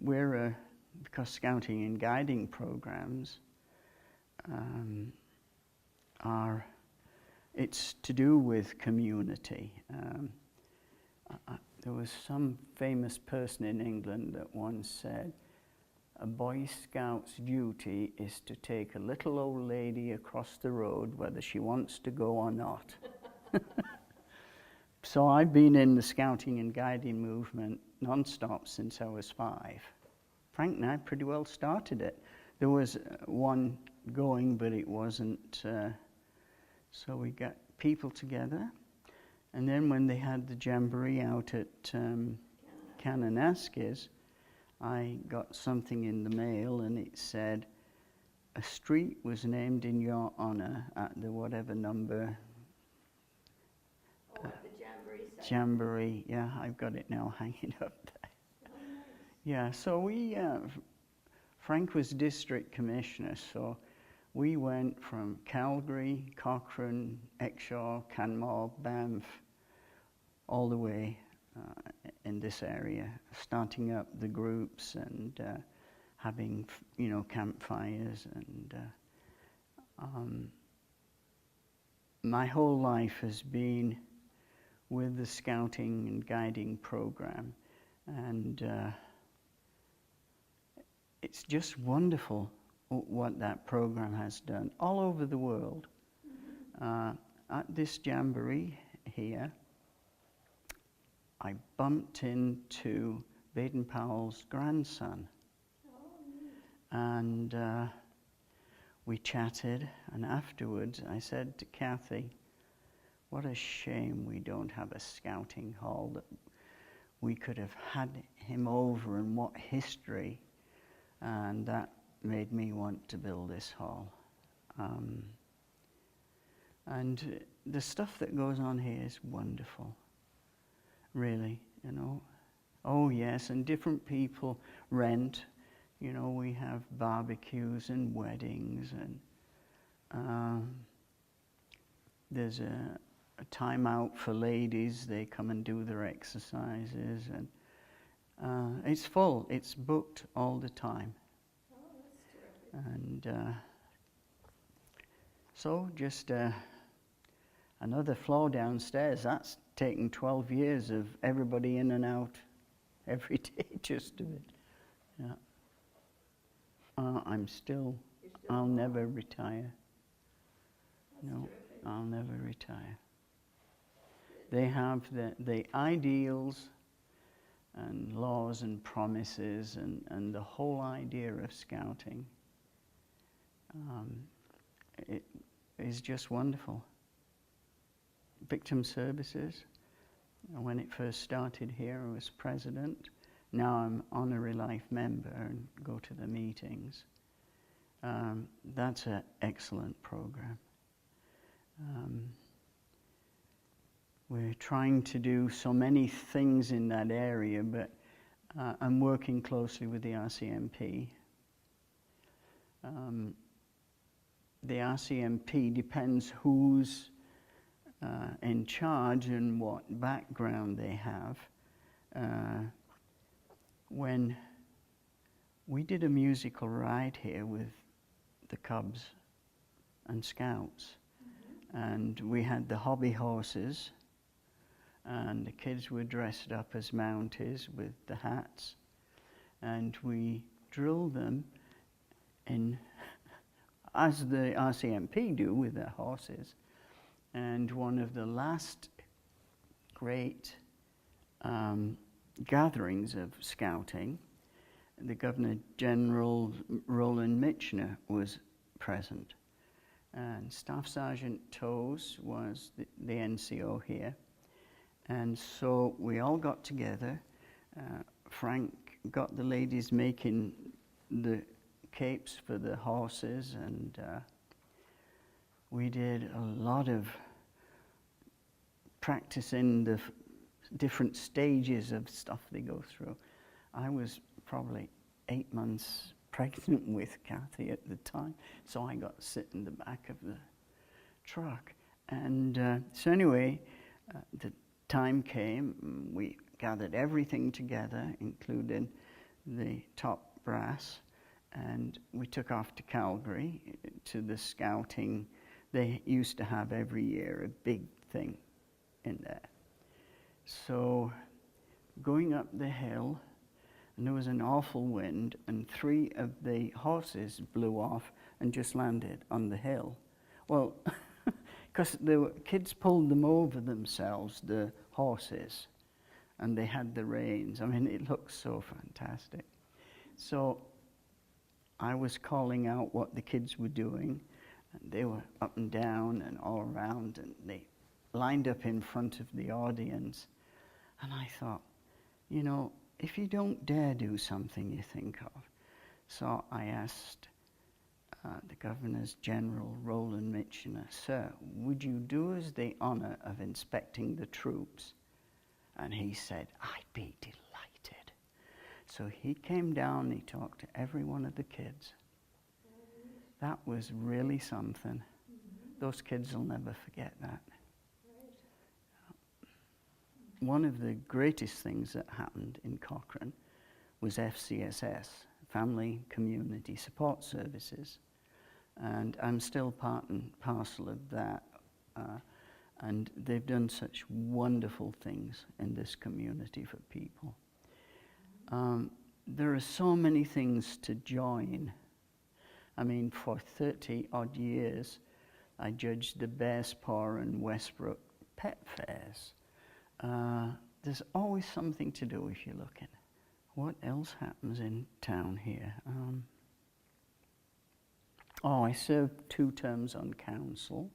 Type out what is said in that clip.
because scouting and guiding programs it's to do with community. There was some famous person in England that once said, "A Boy Scout's duty is to take a little old lady across the road whether she wants to go or not." So I've been in the scouting and guiding movement non-stop since I was 5. Frank and I pretty well started it. There was one going, but it wasn't, so we got people together. And then when they had the jamboree out at Kananaskis, I got something in the mail and it said, "A street was named in your honor at the whatever number." At the jamboree site. Jamboree, yeah, I've got it now hanging up there. Oh, nice. Yeah, so Frank was district commissioner, so we went from Calgary, Cochrane, Exshaw, Canmore, Banff, all the way in this area, starting up the groups and having, campfires. And my whole life has been with the scouting and guiding program, and it's just wonderful what that program has done all over the world. At this jamboree here, I bumped into Baden-Powell's grandson, and we chatted, and afterwards I said to Kathy, "What a shame we don't have a scouting hall, that we could have had him over, and what history." And that made me want to build this hall. And the stuff that goes on here is wonderful, really, Oh yes, and different people rent. We have barbecues and weddings, and there's a time out for ladies. They come and do their exercises, and it's full. It's booked all the time. Oh, that's terrific. And so just another floor downstairs. That's taken 12 years of everybody in and out every day just to it. Yeah. I'll never retire. No, terrific. I'll never retire. They have the ideals and laws and promises and the whole idea of scouting. It is just wonderful. Victim services. When it first started here, I was president. Now I'm honorary life member and go to the meetings. That's an excellent program. We're trying to do so many things in that area, but I'm working closely with the RCMP. The RCMP depends who's in charge and what background they have. When we did a musical ride here with the Cubs and Scouts, and we had the hobby horses, and the kids were dressed up as Mounties with the hats, and we drilled them in, as the RCMP do with their horses. And one of the last great gatherings of scouting, the Governor General Roland Michener was present, and Staff Sergeant Toes was the NCO here. And so we all got together. Frank got the ladies making the capes for the horses, and we did a lot of practicing the different stages of stuff they go through. I was probably 8 months pregnant with Kathy at the time, so I got to sit in the back of the truck. And so anyway, the time came, we gathered everything together, including the top brass, and we took off to Calgary to the scouting. They used to have every year a big thing in there. So going up the hill, and there was an awful wind, and 3 of the horses blew off and just landed on the hill. Well, because the kids pulled them over themselves, the horses, and they had the reins. I mean, it looked so fantastic. So I was calling out what the kids were doing, and they were up and down and all around, and they lined up in front of the audience. And I thought, you know, if you don't dare do something you think of. So I asked the Governors General, Roland Mitchener, "Sir, would you do us the honor of inspecting the troops?" And he said, "I'd be delighted." So he came down, he talked to every one of the kids. That was really something. Those kids will never forget that. One of the greatest things that happened in Cochrane was FCSS, Family Community Support Services. And I'm still part and parcel of that. And they've done such wonderful things in this community for people. There are so many things to join. I mean, for 30 odd years, I judged the Bearspaw and Westbrook pet fairs. There's always something to do if you're looking. What else happens in town here? I served 2 terms on council.